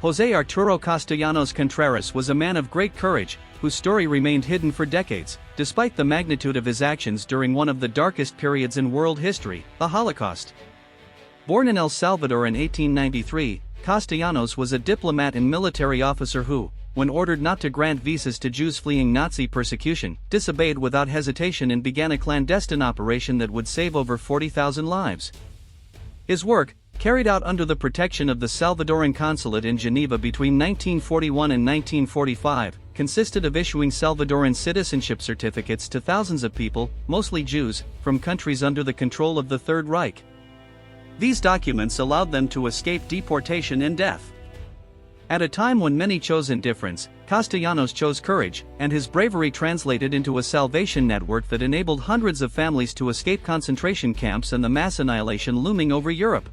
José Arturo Castellanos Contreras was a man of great courage, whose story remained hidden for decades, despite the magnitude of his actions during one of the darkest periods in world history, the Holocaust. Born in El Salvador in 1893, Castellanos was a diplomat and military officer who, when ordered not to grant visas to Jews fleeing Nazi persecution, disobeyed without hesitation and began a clandestine operation that would save over 40,000 lives. His work, carried out under the protection of the Salvadoran consulate in Geneva between 1941 and 1945, consisted of issuing Salvadoran citizenship certificates to thousands of people, mostly Jews, from countries under the control of the Third Reich. These documents allowed them to escape deportation and death. At a time when many chose indifference, Castellanos chose courage, and his bravery translated into a salvation network that enabled hundreds of families to escape concentration camps and the mass annihilation looming over Europe.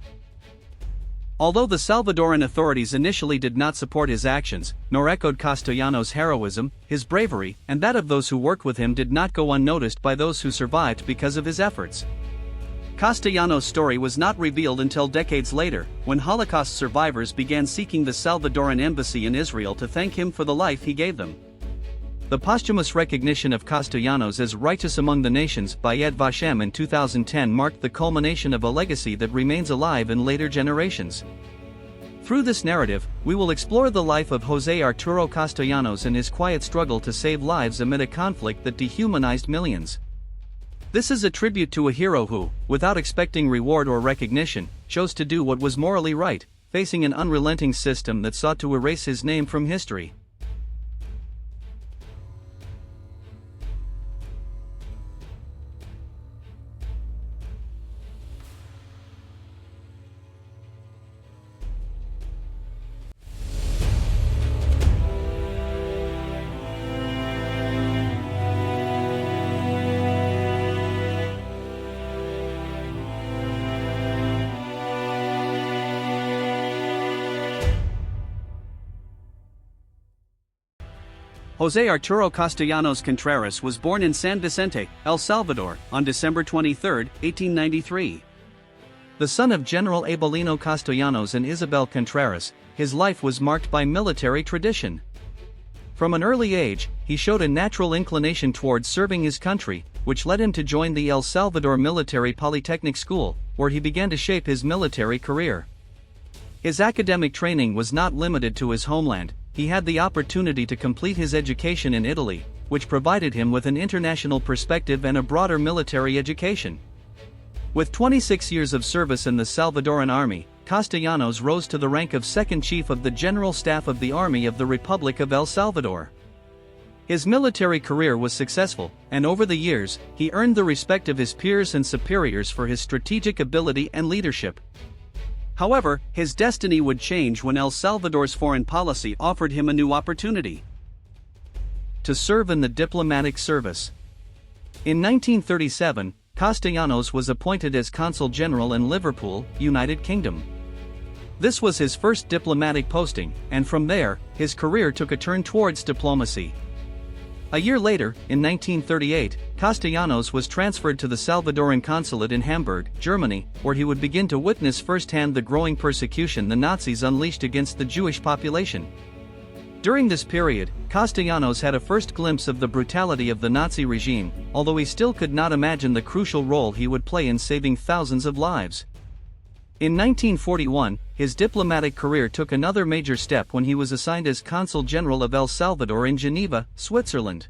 Although the Salvadoran authorities initially did not support his actions, nor echoed Castellanos' heroism, his bravery, and that of those who worked with him did not go unnoticed by those who survived because of his efforts. Castellanos' story was not revealed until decades later, when Holocaust survivors began seeking the Salvadoran embassy in Israel to thank him for the life he gave them. The posthumous recognition of Castellanos as righteous among the nations by Yad Vashem in 2010 marked the culmination of a legacy that remains alive in later generations. Through this narrative, we will explore the life of José Arturo Castellanos and his quiet struggle to save lives amid a conflict that dehumanized millions. This is a tribute to a hero who, without expecting reward or recognition, chose to do what was morally right, facing an unrelenting system that sought to erase his name from history. José Arturo Castellanos Contreras was born in San Vicente, El Salvador, on December 23, 1893. The son of General Abelino Castellanos and Isabel Contreras, his life was marked by military tradition. From an early age, he showed a natural inclination towards serving his country, which led him to join the El Salvador Military Polytechnic School, where he began to shape his military career. His academic training was not limited to his homeland. He had the opportunity to complete his education in Italy, which provided him with an international perspective and a broader military education. With 26 years of service in the Salvadoran Army, Castellanos rose to the rank of Second Chief of the General Staff of the Army of the Republic of El Salvador. His military career was successful, and over the years, he earned the respect of his peers and superiors for his strategic ability and leadership. However, his destiny would change when El Salvador's foreign policy offered him a new opportunity: to serve in the diplomatic service. In 1937, Castellanos was appointed as Consul General in Liverpool, United Kingdom. This was his first diplomatic posting, and from there, his career took a turn towards diplomacy. A year later, in 1938, Castellanos was transferred to the Salvadoran consulate in Hamburg, Germany, where he would begin to witness firsthand the growing persecution the Nazis unleashed against the Jewish population. During this period, Castellanos had a first glimpse of the brutality of the Nazi regime, although he still could not imagine the crucial role he would play in saving thousands of lives. In 1941, his diplomatic career took another major step when he was assigned as Consul General of El Salvador in Geneva, Switzerland.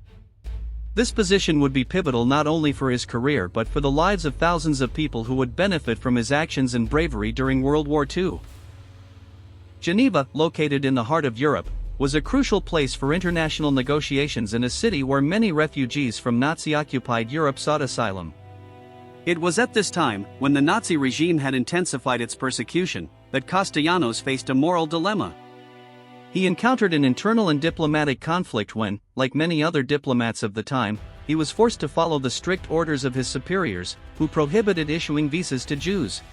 This position would be pivotal not only for his career but for the lives of thousands of people who would benefit from his actions and bravery during World War II. Geneva, located in the heart of Europe, was a crucial place for international negotiations and a city where many refugees from Nazi-occupied Europe sought asylum. It was at this time, when the Nazi regime had intensified its persecution, that Castellanos faced a moral dilemma. He encountered an internal and diplomatic conflict when, like many other diplomats of the time, he was forced to follow the strict orders of his superiors, who prohibited issuing visas to Jews.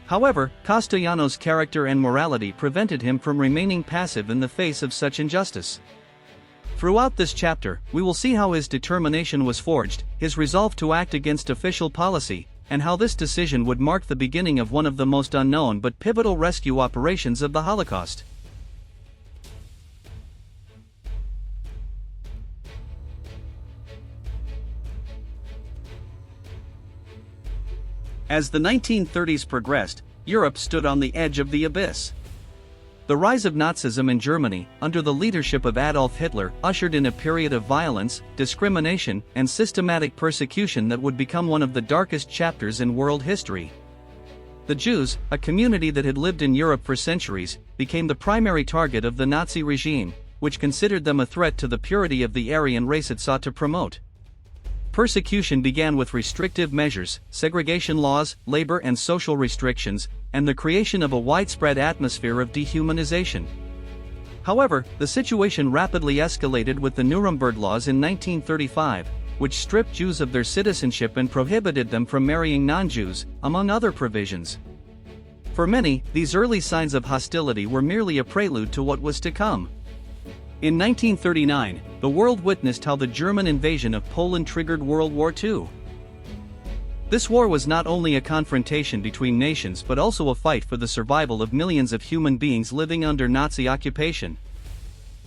However, Castellanos' character and morality prevented him from remaining passive in the face of such injustice. Throughout this chapter, we will see how his determination was forged, his resolve to act against official policy, and how this decision would mark the beginning of one of the most unknown but pivotal rescue operations of the Holocaust. As the 1930s progressed, Europe stood on the edge of the abyss. The rise of Nazism in Germany, under the leadership of Adolf Hitler, ushered in a period of violence, discrimination, and systematic persecution that would become one of the darkest chapters in world history. The Jews, a community that had lived in Europe for centuries, became the primary target of the Nazi regime, which considered them a threat to the purity of the Aryan race it sought to promote. Persecution began with restrictive measures, segregation laws, labor and social restrictions, and the creation of a widespread atmosphere of dehumanization. However, the situation rapidly escalated with the Nuremberg Laws in 1935, which stripped Jews of their citizenship and prohibited them from marrying non-Jews, among other provisions. For many, these early signs of hostility were merely a prelude to what was to come. In 1939, the world witnessed how the German invasion of Poland triggered World War II. This war was not only a confrontation between nations but also a fight for the survival of millions of human beings living under Nazi occupation.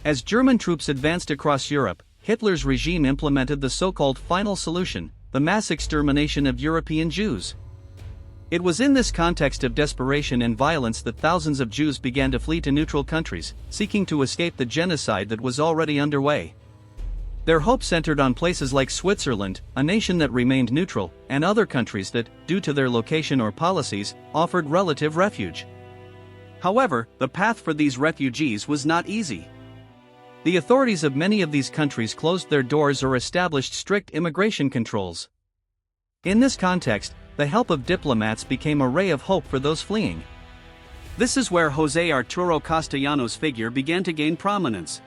As German troops advanced across Europe, Hitler's regime implemented the so-called final solution, the mass extermination of European Jews. It was in this context of desperation and violence that thousands of Jews began to flee to neutral countries, seeking to escape the genocide that was already underway. Their hope centered on places like Switzerland, a nation that remained neutral, and other countries that, due to their location or policies, offered relative refuge. However, the path for these refugees was not easy. The authorities of many of these countries closed their doors or established strict immigration controls. In this context, the help of diplomats became a ray of hope for those fleeing. This is where José Arturo Castellanos' figure began to gain prominence.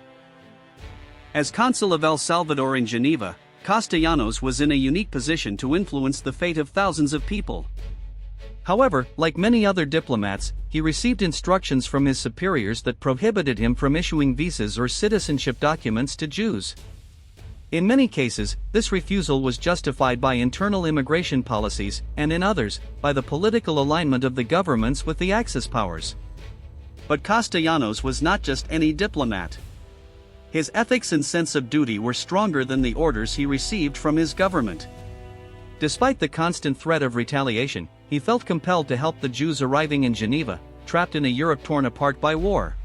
As consul of El Salvador in Geneva, Castellanos was in a unique position to influence the fate of thousands of people. However, like many other diplomats, he received instructions from his superiors that prohibited him from issuing visas or citizenship documents to Jews. In many cases, this refusal was justified by internal immigration policies, and in others, by the political alignment of the governments with the Axis powers. But Castellanos was not just any diplomat. His ethics and sense of duty were stronger than the orders he received from his government. Despite the constant threat of retaliation, he felt compelled to help the Jews arriving in Geneva, trapped in a Europe torn apart by war.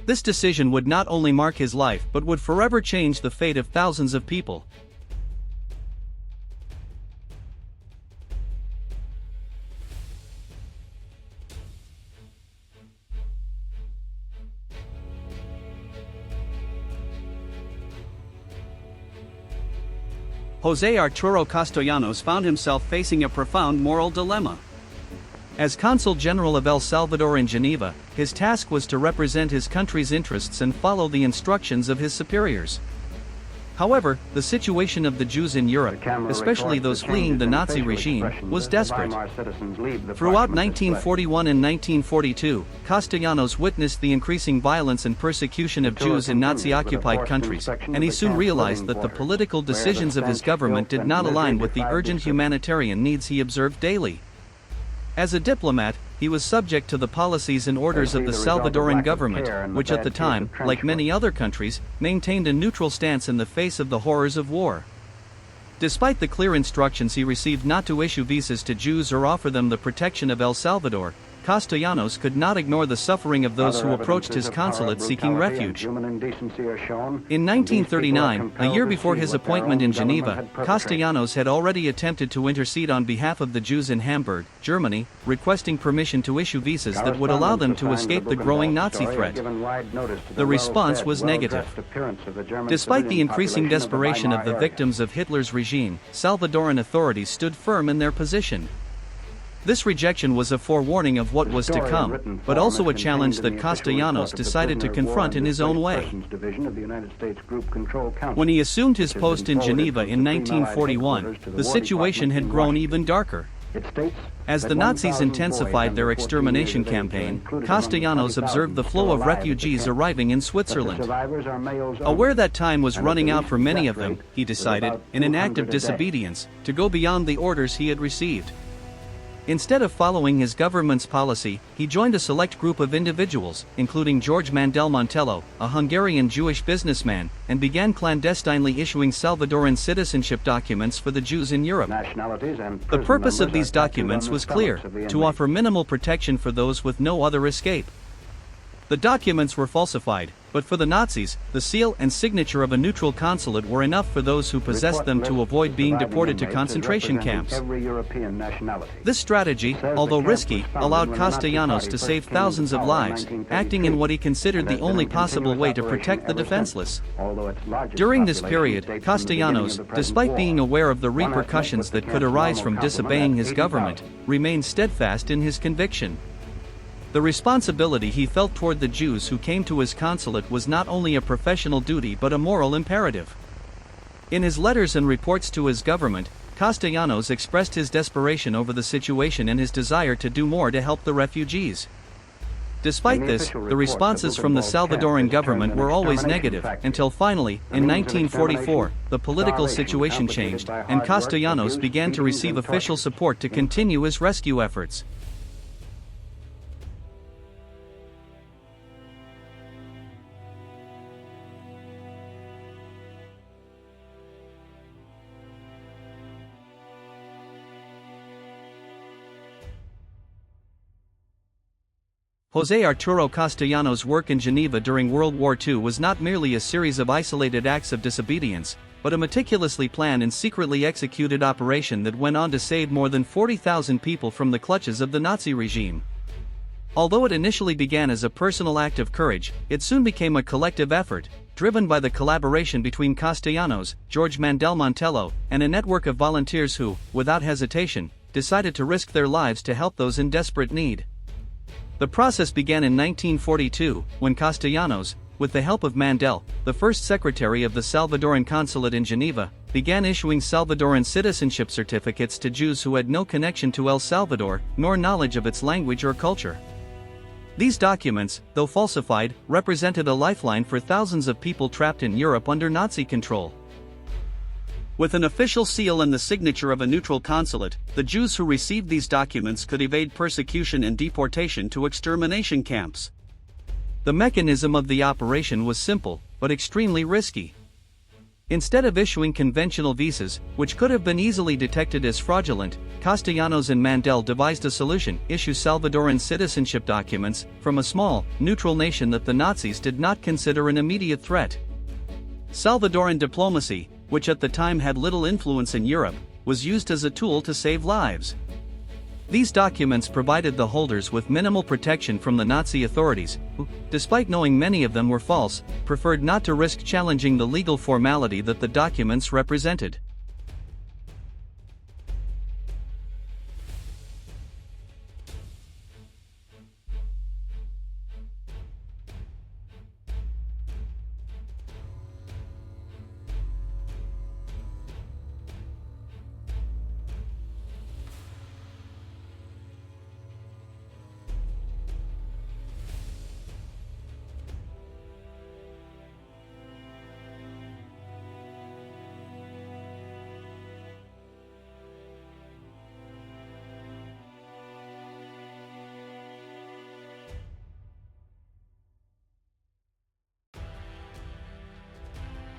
This decision would not only mark his life but would forever change the fate of thousands of people. José Arturo Castellanos found himself facing a profound moral dilemma. As Consul General of El Salvador in Geneva, his task was to represent his country's interests and follow the instructions of his superiors. However, the situation of the Jews in Europe, especially those fleeing the Nazi regime, was desperate. Throughout 1941 and 1942, Castellanos witnessed the increasing violence and persecution of Jews in Nazi-occupied countries, and he soon realized that the political decisions of his government did not align with the urgent humanitarian needs he observed daily. As a diplomat, he was subject to the policies and orders of the Salvadoran government, which at the time, like many other countries, maintained a neutral stance in the face of the horrors of war. Despite the clear instructions he received not to issue visas to Jews or offer them the protection of El Salvador, Castellanos could not ignore the suffering of those who approached his consulate seeking refuge. In 1939, a year before his appointment in Geneva, Castellanos had already attempted to intercede on behalf of the Jews in Hamburg, Germany, requesting permission to issue visas that would allow them to escape the growing Nazi threat. The response was negative. Despite the increasing desperation of the victims of Hitler's regime, Salvadoran authorities stood firm in their position. This rejection was a forewarning of what was to come, but also a challenge that Castellanos decided to confront in his own way. When he assumed his post in Geneva in 1941, the situation had grown even darker. As the Nazis intensified their extermination campaign, Castellanos observed the flow of refugees arriving in Switzerland. Aware that time was running out for many of them, he decided, in an act of disobedience, to go beyond the orders he had received. Instead of following his government's policy, he joined a select group of individuals, including George Mandel Montello, a Hungarian Jewish businessman, and began clandestinely issuing Salvadoran citizenship documents for the Jews in Europe. The purpose of these documents was clear: to offer minimal protection for those with no other escape. The documents were falsified, but for the Nazis, the seal and signature of a neutral consulate were enough for those who possessed them to avoid being deported to concentration camps. This strategy, although risky, allowed Castellanos to save thousands of lives, acting in what he considered the only possible way to protect the defenseless. During this period, Castellanos, despite being aware of the repercussions that could arise from disobeying his government, remained steadfast in his conviction. The responsibility he felt toward the Jews who came to his consulate was not only a professional duty but a moral imperative. In his letters and reports to his government, Castellanos expressed his desperation over the situation and his desire to do more to help the refugees. Despite this, the responses from the Salvadoran government were always negative, until finally, in 1944, the political situation changed, and Castellanos began to receive official support to continue his rescue efforts. José Arturo Castellanos' work in Geneva during World War II was not merely a series of isolated acts of disobedience, but a meticulously planned and secretly executed operation that went on to save more than 40,000 people from the clutches of the Nazi regime. Although it initially began as a personal act of courage, it soon became a collective effort, driven by the collaboration between Castellanos, George Mandel Montello, and a network of volunteers who, without hesitation, decided to risk their lives to help those in desperate need. The process began in 1942, when Castellanos, with the help of Mandel, the first secretary of the Salvadoran consulate in Geneva, began issuing Salvadoran citizenship certificates to Jews who had no connection to El Salvador, nor knowledge of its language or culture. These documents, though falsified, represented a lifeline for thousands of people trapped in Europe under Nazi control. With an official seal and the signature of a neutral consulate, the Jews who received these documents could evade persecution and deportation to extermination camps. The mechanism of the operation was simple, but extremely risky. Instead of issuing conventional visas, which could have been easily detected as fraudulent, Castellanos and Mandel devised a solution: issue Salvadoran citizenship documents from a small, neutral nation that the Nazis did not consider an immediate threat. Salvadoran diplomacy, which at the time had little influence in Europe, was used as a tool to save lives. These documents provided the holders with minimal protection from the Nazi authorities, who, despite knowing many of them were false, preferred not to risk challenging the legal formality that the documents represented.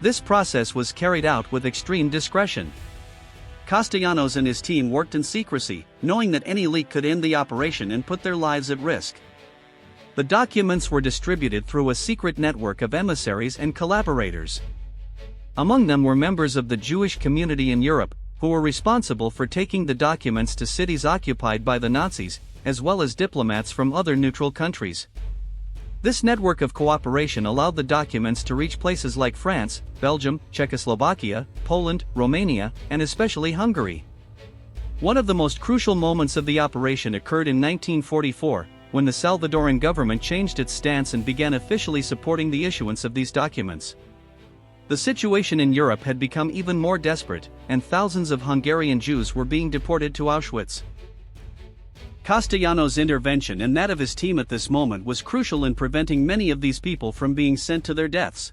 This process was carried out with extreme discretion. Castellanos and his team worked in secrecy, knowing that any leak could end the operation and put their lives at risk. The documents were distributed through a secret network of emissaries and collaborators. Among them were members of the Jewish community in Europe, who were responsible for taking the documents to cities occupied by the Nazis, as well as diplomats from other neutral countries. This network of cooperation allowed the documents to reach places like France, Belgium, Czechoslovakia, Poland, Romania, and especially Hungary. One of the most crucial moments of the operation occurred in 1944, when the Salvadoran government changed its stance and began officially supporting the issuance of these documents. The situation in Europe had become even more desperate, and thousands of Hungarian Jews were being deported to Auschwitz. Castellanos' intervention and that of his team at this moment was crucial in preventing many of these people from being sent to their deaths.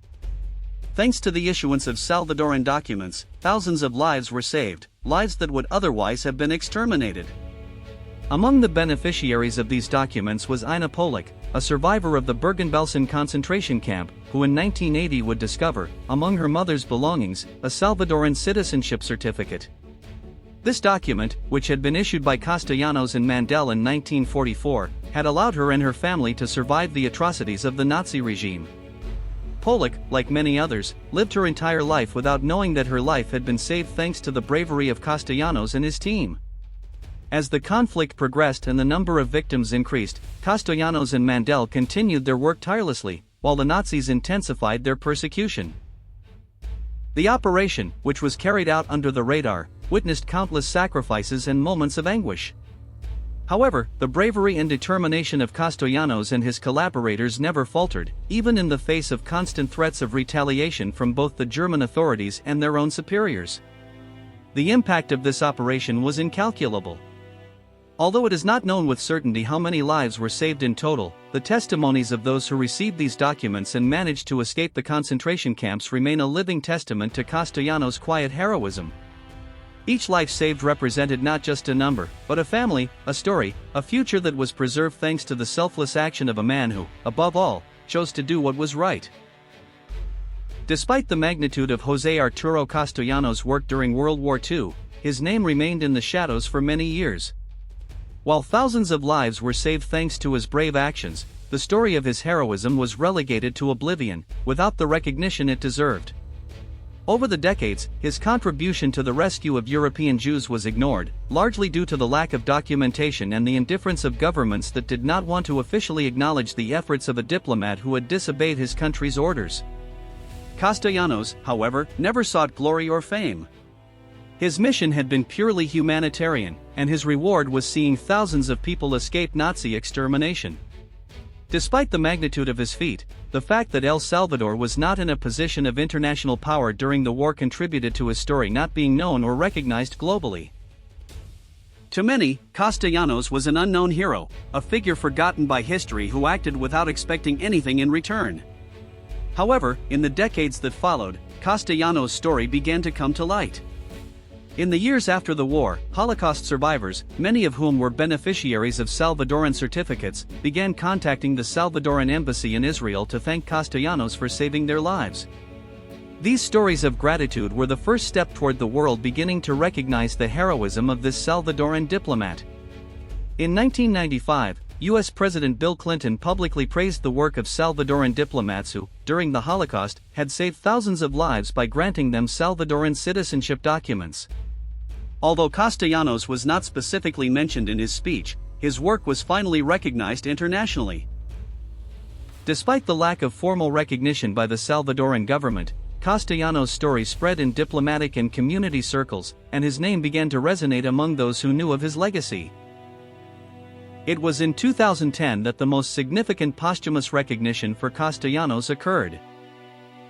Thanks to the issuance of Salvadoran documents, thousands of lives were saved, lives that would otherwise have been exterminated. Among the beneficiaries of these documents was Ina Polak, a survivor of the Bergen-Belsen concentration camp, who in 1980 would discover, among her mother's belongings, a Salvadoran citizenship certificate. This document, which had been issued by Castellanos and Mandel in 1944, had allowed her and her family to survive the atrocities of the Nazi regime. Polak, like many others, lived her entire life without knowing that her life had been saved thanks to the bravery of Castellanos and his team. As the conflict progressed and the number of victims increased, Castellanos and Mandel continued their work tirelessly, while the Nazis intensified their persecution. The operation, which was carried out under the radar, witnessed countless sacrifices and moments of anguish. However, the bravery and determination of Castellanos and his collaborators never faltered, even in the face of constant threats of retaliation from both the German authorities and their own superiors. The impact of this operation was incalculable. Although it is not known with certainty how many lives were saved in total, the testimonies of those who received these documents and managed to escape the concentration camps remain a living testament to Castellanos' quiet heroism. Each life saved represented not just a number, but a family, a story, a future that was preserved thanks to the selfless action of a man who, above all, chose to do what was right. Despite the magnitude of José Arturo Castellanos' work during World War II, his name remained in the shadows for many years. While thousands of lives were saved thanks to his brave actions, the story of his heroism was relegated to oblivion, without the recognition it deserved. Over the decades, his contribution to the rescue of European Jews was ignored, largely due to the lack of documentation and the indifference of governments that did not want to officially acknowledge the efforts of a diplomat who had disobeyed his country's orders. Castellanos, however, never sought glory or fame. His mission had been purely humanitarian, and his reward was seeing thousands of people escape Nazi extermination. Despite the magnitude of his feat, the fact that El Salvador was not in a position of international power during the war contributed to his story not being known or recognized globally. To many, Castellanos was an unknown hero, a figure forgotten by history who acted without expecting anything in return. However, in the decades that followed, Castellanos' story began to come to light. In the years after the war, Holocaust survivors, many of whom were beneficiaries of Salvadoran certificates, began contacting the Salvadoran embassy in Israel to thank Castellanos for saving their lives. These stories of gratitude were the first step toward the world beginning to recognize the heroism of this Salvadoran diplomat. In 1995, U.S. President Bill Clinton publicly praised the work of Salvadoran diplomats who, during the Holocaust, had saved thousands of lives by granting them Salvadoran citizenship documents. Although Castellanos was not specifically mentioned in his speech, his work was finally recognized internationally. Despite the lack of formal recognition by the Salvadoran government, Castellanos' story spread in diplomatic and community circles, and his name began to resonate among those who knew of his legacy. It was in 2010 that the most significant posthumous recognition for Castellanos occurred.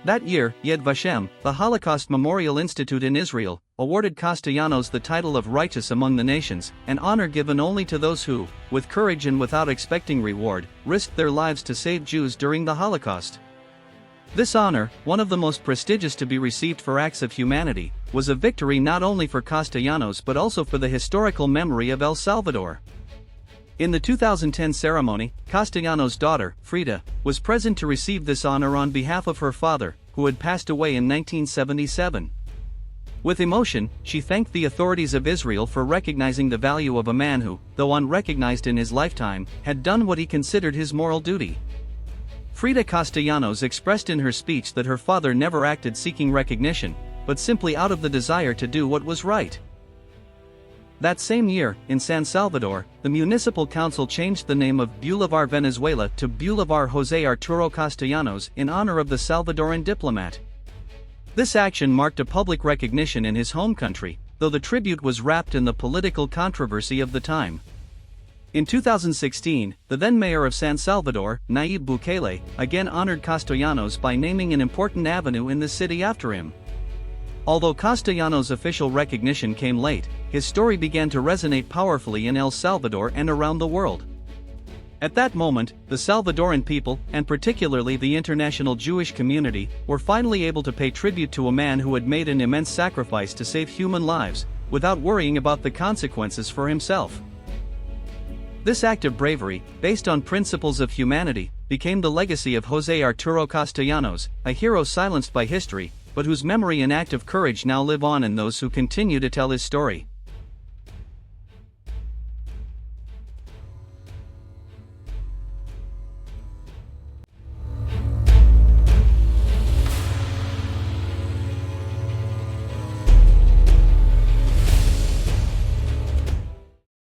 That year, Yad Vashem, the Holocaust Memorial Institute in Israel, awarded Castellanos the title of Righteous Among the Nations, an honor given only to those who, with courage and without expecting reward, risked their lives to save Jews during the Holocaust. This honor, one of the most prestigious to be received for acts of humanity, was a victory not only for Castellanos but also for the historical memory of El Salvador. In the 2010 ceremony, Castellanos' daughter, Frida, was present to receive this honor on behalf of her father, who had passed away in 1977. With emotion, she thanked the authorities of Israel for recognizing the value of a man who, though unrecognized in his lifetime, had done what he considered his moral duty. Frida Castellanos expressed in her speech that her father never acted seeking recognition, but simply out of the desire to do what was right. That same year, in San Salvador, the municipal council changed the name of Boulevard Venezuela to Boulevard José Arturo Castellanos in honor of the Salvadoran diplomat. This action marked a public recognition in his home country, though the tribute was wrapped in the political controversy of the time. In 2016, the then mayor of San Salvador, Nayib Bukele, again honored Castellanos by naming an important avenue in the city after him. Although Castellanos' official recognition came late, his story began to resonate powerfully in El Salvador and around the world. At that moment, the Salvadoran people, and particularly the international Jewish community, were finally able to pay tribute to a man who had made an immense sacrifice to save human lives, without worrying about the consequences for himself. This act of bravery, based on principles of humanity, became the legacy of José Arturo Castellanos, a hero silenced by history, but whose memory and act of courage now live on in those who continue to tell his story.